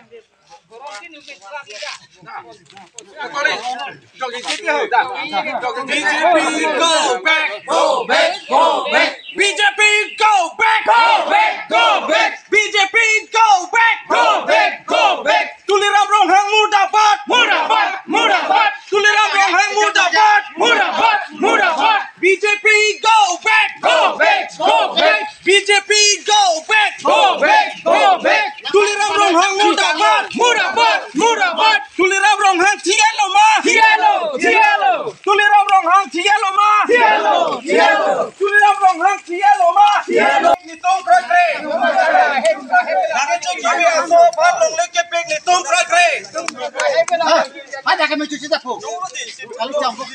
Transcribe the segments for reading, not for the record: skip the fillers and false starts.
BJP go back, go back, go back. BJP go back, go back, go back. BJP go back, go back, go back. Tuliram Ronghang Murdabat, Murdabat, Murdabat. Tuliram Ronghang Murdabat, Murdabat, Murdabat. BJP go back, go back, go back. BJP go back, go back, go back. Tuliram Ronghang Murdabat, Murdabat, Murdabat. Tuliram Ronghang Tielo ma, Tielo, Tielo. Tuliram Ronghang Tielo ma, Tielo, Tielo. Tuliram Ronghang Tielo ma, Tielo. Nitong kray, nang cekip aso pan long leke pek nitong kray. Ada kami cuci dapur. Kalau campur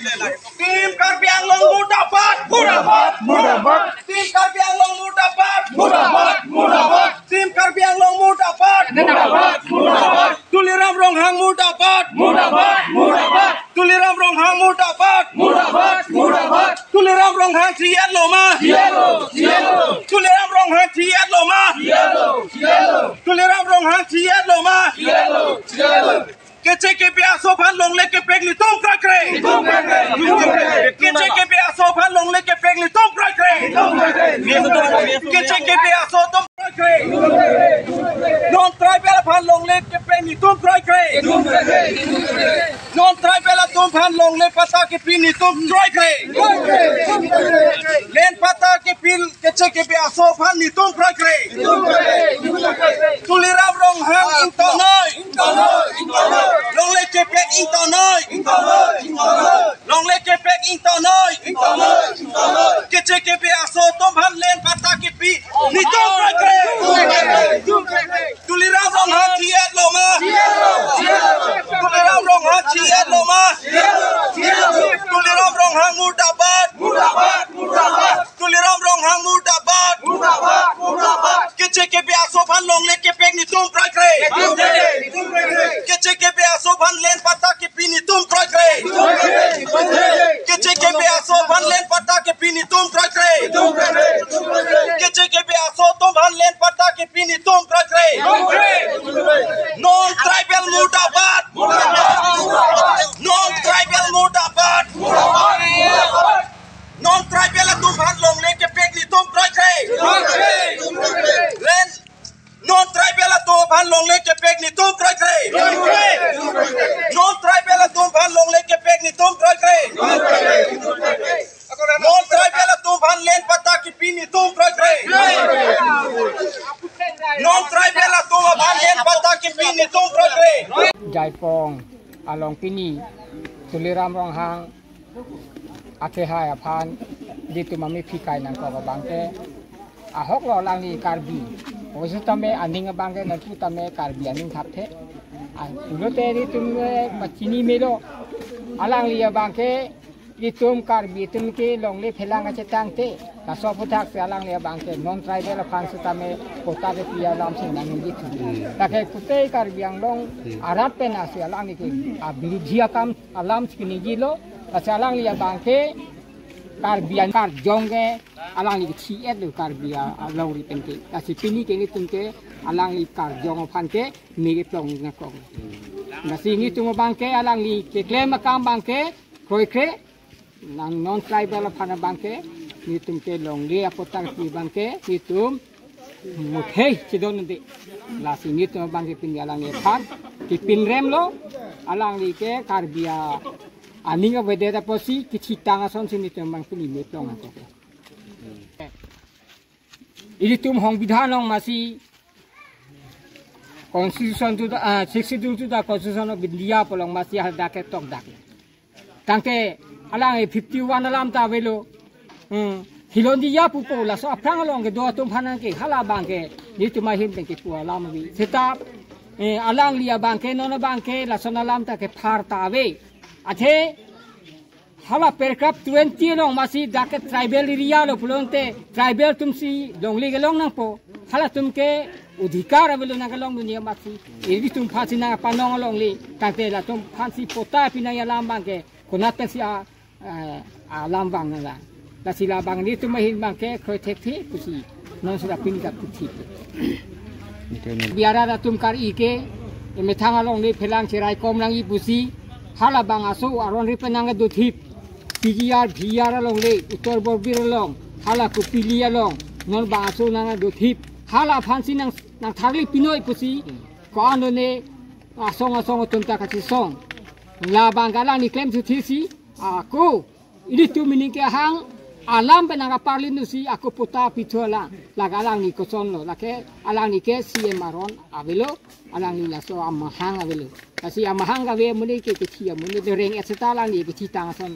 Tim Karbiang Long Murdabat, Murdabat, Murdabat. Tim Karbiang Long Murdabat, Murdabat, Murdabat. Tim Karbiang Long Murdabat, Murdabat, Murdabat. Tuliram Ronghang Murdabat, Murdabat, Murdabat. Tuliram Ronghang Murdabat, Murdabat, Murdabat. Tuliram Ronghang Tiet Loma, Tielo, Tielo. Tuliram Ronghang Tiet Loma, Tielo, Tielo. Tuliram Ronghang Tiet Loma, Tielo, Tielo. Kece ke biasa pan long leke pek li tom kray kray. Kece ke biasa pan long leke pek li tom kray kray. Kece ke biasa tom kray kray. Non tribal pan long leke pek li tom kray kray. Non tribal tom pan long le pata ke pin li tom kray kray. Len pata ke pin kece ke biasa pan li tom kray kray. Tuliram Ronghang intonoi, intonoi, intonoi. Long leke pek intonoi, intonoi, intonoi. Long leke pek intonoi, intonoi, intonoi. Kece ke biasa tom han len pata ke pi ni tom kray kray. Tuliram Ronghang tiet loma, Tuliram Ronghang tiet loma, Tuliram Ronghang Murdabat, Murdabat, Murdabat. Tuliram Ronghang Murdabat, Murdabat, Murdabat. Kece ke biasa pan long leke pek ni tom kray kray. Kece ke biasa pan len pata ke pi ni tom kray kray. Kece ke biasa pan len pata ke pi ni tom kray kray. Kece ke biasa tom pan len pata ke pi ni tom kray kray. Non tribal Murdabat, non tribal Murdabat, non tribal tom pan long leke pek ni tom kray kray. Len non tribal tom pan long leke pek ni tom kray kray. Non tribal tom pan long leke pek ni tom kray kray. Non tribal tom pan len pata ki pi ni tom kray kray. Non tribal tom pan len pata ki pi ni tom kray kray. Jai Pong along pini Tuliram Ronghang Akehai apan ditu mami pikai nang ko bangke ahok lo lang ni karbi osu tame aning bangke nanti tame karbi aning thapte ulo te ditu machini melo alang liya bangke ditum karbi tum ke long le phelang achetang te kaso puthak se alang liya bangke non tribal apan su tame kota de pia lam sing nang ditu take kutai karbi ang long arat pe na se alang ni ke abirujia kam alam skini gilo alang liya bangke karbian kar jongge alang li chiet lu karbia lauri penke asi pini ke ni tungke alang li kar jong phanke mi plong ngakong ngasi ni tung bangke alang li ke klem kam bangke koi kre nang non tribal phana bangke ni tungke long li apotar ki bangke ni tum muthei chidon de lasi ni tung bangke pin alang li phan ki pin rem lo alang li ke karbia aning abedera posi kici tanga son sini tembang puni metong ako. Ini tum hong bidhan long masih konstitusi tu 62 tu konstitusi of India polong masih ada ke tok dak. Tangke alang 51 alam ta velo. Hilon dia pupo la so aprang long ke do tum phanan ke hala bang ke ni tu mahim ke pu alam wi. Setap alang lia bang ke non bang ke la son alam ta ke phar ta ve. Ache hala perkap 20 long masih daket tribal area lo pulonte tribal tumsi dongli gelong nang po hala tumke udhikar avelo nang gelong dunia masih ini tum phasi na panong long li tangte la tum phansi pota pinaya lambang ke konat si lambang na la sila bang ni tum mahin bang ke khoi thek thi kusi non sura pin kap thi biara tum kar ike Metang along ni pelang cerai kom lang ibusi hala bang aso aron ri penang do thip PGR VR along le utor borbir along hala ku pili along non bang aso nang do thip hala phansi nang thagli pinoi pusi ko ando ne asong tumta kasi song la bang galang ni claim suthisi aku ini tu mining ke hang alam penang parlin nusi aku puta pitola lagalang ni koson lo lake alang ni ke CM aron avelo alang ni la so amahang avelo kasi amahang gawe muni ke chia muni dereng eteta lang ni ke citang son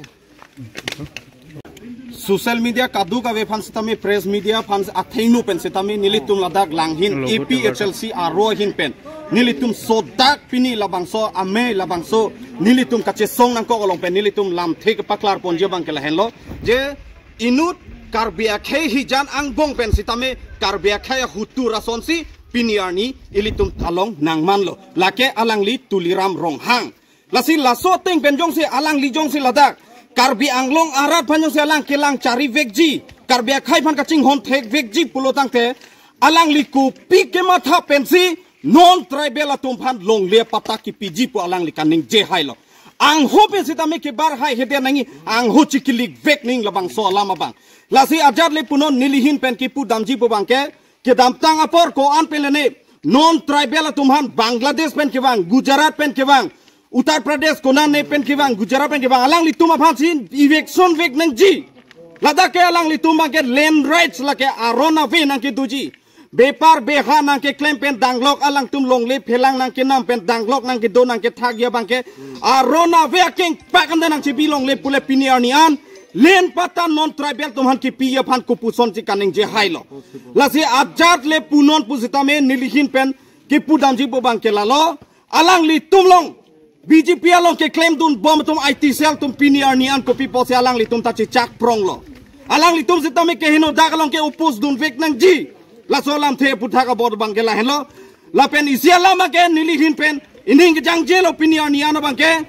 social media kadu gawe fans tami press media fans athainu pen setami nilitum ladak langhin APHLC arohin pen nilitum sodak pini labangso ame labangso nilitum kache song nang ko olong pen nilitum lam thik paklar ponje bang ke lahenlo je inut karbia khe hijan ang bong pen sitame karbia khe hutu rasonsi piniarni ilitum talong nangmanlo lake alangli tuliram ronghang lasi laso teng benjong se alangli jong se ladak karbi anglong arat panjong se alang kelang cari vekji karbia khai phan kaching hon thek vekji pulotangte alangli ku pike matha pensi non tribal atum phan long le pata ki piji pu alangli kaning je hailo ang ho pe sitame ke bar hai hede nangi ang ho chikilik vek ning labang so lama bang lasi ajat le punon nilihin pen ki pu damji pu bangke ke dam tang apor ko an pelene non tribal atumhan Bangladesh pen ke bang Gujarat pen ke bang Uttar Pradesh konan ne pen ke bang Gujarat pen ke bang alang li tuma phansin election vek nang ji lada ke alang li tuma ke land rights la ke arona ve nang ke duji Bepar beha nang ke claim pen danglok alang tum long le phelang nang ke nam pen danglok nang ke do nang ke thagya bangke arona ve king pakan nang chi bilong le pule piniarnian len pata non tribal tumhan ki piya phan ku puson chi kaning je hailo lasi ajat le punon pusitame nilihin pen ki pudam ji bo bangke lalo alang li tumlong BJP along ke claim dun bom tum IT cell tum piniarnian ko people se alang li tum ta chi chak prong lo alang li tum sitame ke hino dagalong ke upus dun vek nang ji la solam the putha ka bod bangela hello la pen isiala ma ke nilihin pen ining jang jel opinion yana bangke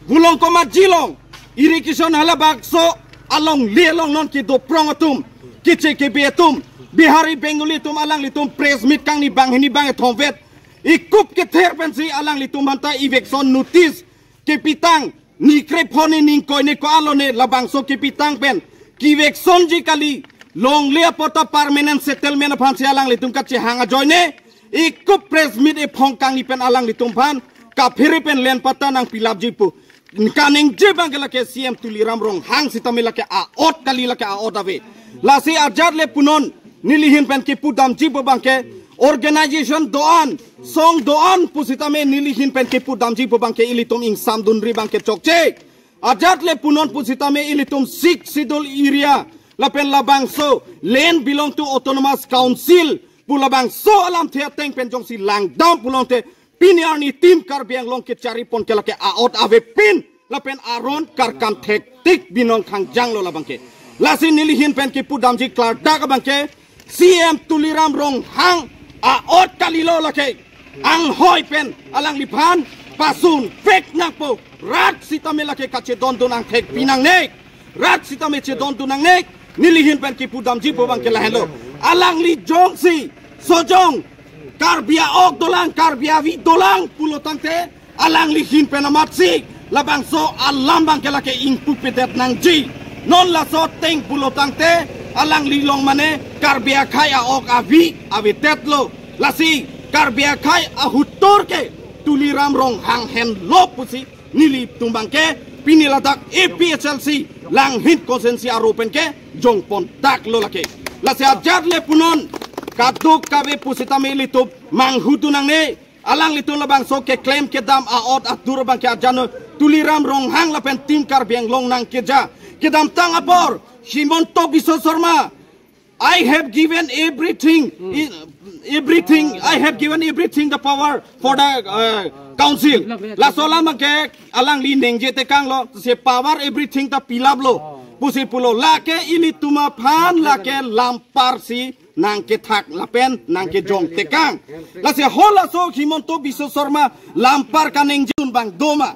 bulong ko mat jilong irrigation hala bakso along lelong non ki do prongatum kiche ke betum bihari bengali tum alang litum press meet kang ni bang hini bang thomvet ikup ke ther pen si alang litum hanta eviction notice ke pitang ni kreponi ning ko ne ko alone labang so ke pitang pen ki eviction ji kali long lia pota permanent settlement phan se alang litum ka che hanga joine ikup press meet e phongkang ni pen alang litum phan ka phiri pen len pata nang pilap jipu kaning je bangela ke CM tuliram rong hang sitamela ke a ot kali la ke a ot ave lasi ajat le punon nilihin pen ki pudam jipu bangke organization doan song doan pusitame nilihin pen ke pudam jipu bangke ilitum ing samdunri bangke chokche ajat le punon pusitame ilitum sik sidol area lapen labang so land belong to autonomous council pulabang so alam the teng pen jong si lang dam pulong te piniarni tim karbiang long ke cari pon ke lake aot ave pin lapen aron karkam thek tik binong khang jang lo labangke lasi nilihin pen ki pudam ji klar da ka bangke CM tuliram rong hang aot kalilo lake ang hoy pen alang liphan pasun fek nakpo rat sitame lake kache don ang thek pinang nek rat sitame che don ang nek nilihin pen ki pudam ji po bangke lahelo alang li jong si sojong karbia ok dolang karbia vi dolang pulotang te alang li hin pen amat si labang so alam bangke lake ing pupetet nang ji non la so teng pulotang te alang li long mane karbia khai a ok avi avitet lo lasi karbia khai a hutor ke tuliram rong hang hen lo pusi nili tumbangke piniladak APHLC lang hit konsensi aropen ke jongpon tak lo lake lasi ajat le punon kaduk kabe pusitame litup manghutu nang ne alang litu labang so ke claim ke dam aot atur bang ke ajano tuliram rong hang lapen tim karbiang long nang keja ke dam tang apor Himonto Biswa Sarma I have given everything I have given everything the power for the council la sola make alang li nengje te kang lo se power everything ta pilab lo pusi pulo la ke ili tuma phan la ke lampar si nang ke thak lapen nang ke jong te kang la se hola so Himonto Biswa Sarma lampar kaneng jun bang doma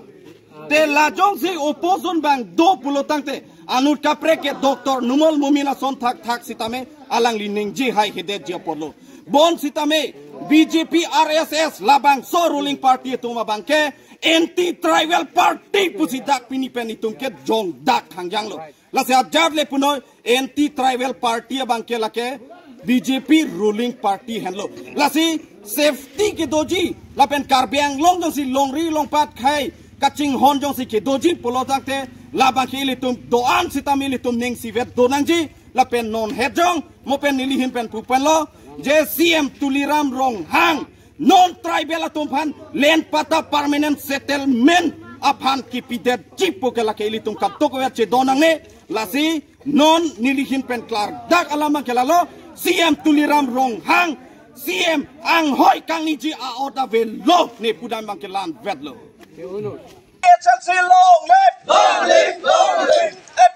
te la jong se opposition bang do pulo tangte anut kapre ke doktor numol mumina son thak sitame alang li nengji hai hede je porlo bon sitame BJP RSS labang so ruling party itu mabangke anti-tribal party pusidak pinipen itungke jong dak hangjang lo. Lase ajar le puno anti-tribal party abangke lake BJP ruling party handlo. Lasi safety ke doji lapen karbiang long jong si longri longpat khai kacing hon jong si ke doji polotak te labang ke ilitum doan sitami ilitum ning si vet donangji lapen non hejong mopen nilihin pen pupen lo JCM tuliram rong hang non tribal atumpan len pata permanent settlement aphan kipidet jipo ke lake ilitum kapto ko che donang ne lasi non nilihin pen klar dak alama kelalo CM tuliram rong hang CM ang hoy kang niji a oda velo ne pudan bangkelan vedlo PHC long live long live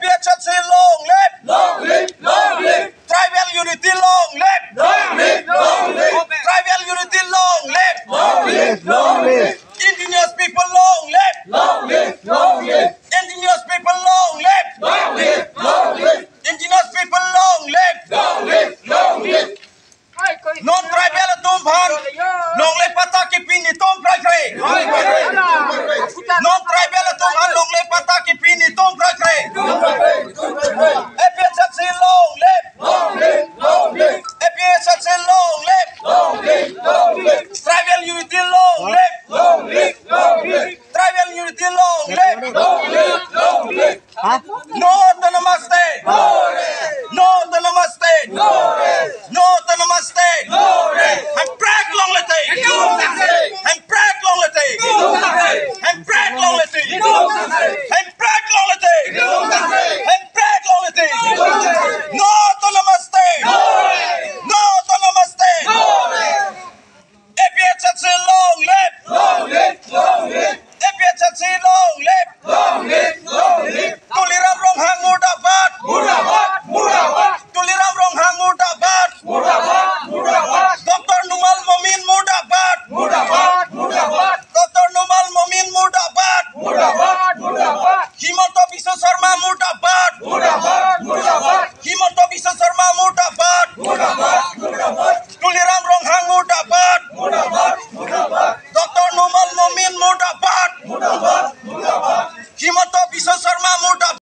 PHC long live long live tribal unity long live long live tribal unity long live indigenous people long live indigenous people long live indigenous people long live non tribal tumphan long live pataki pini tom prakre non tribal tumphan long live pataki pini tom prakre EPHC long live EPHC long live tribal unity long live tribal unity long live no autonomous state no autonomous state no autonomous state I'm proud long lete I'm proud long lete I'm proud long lete I'm proud long lete I'm proud long lete no autonomous state no autonomous state EPHC long live EPHC long live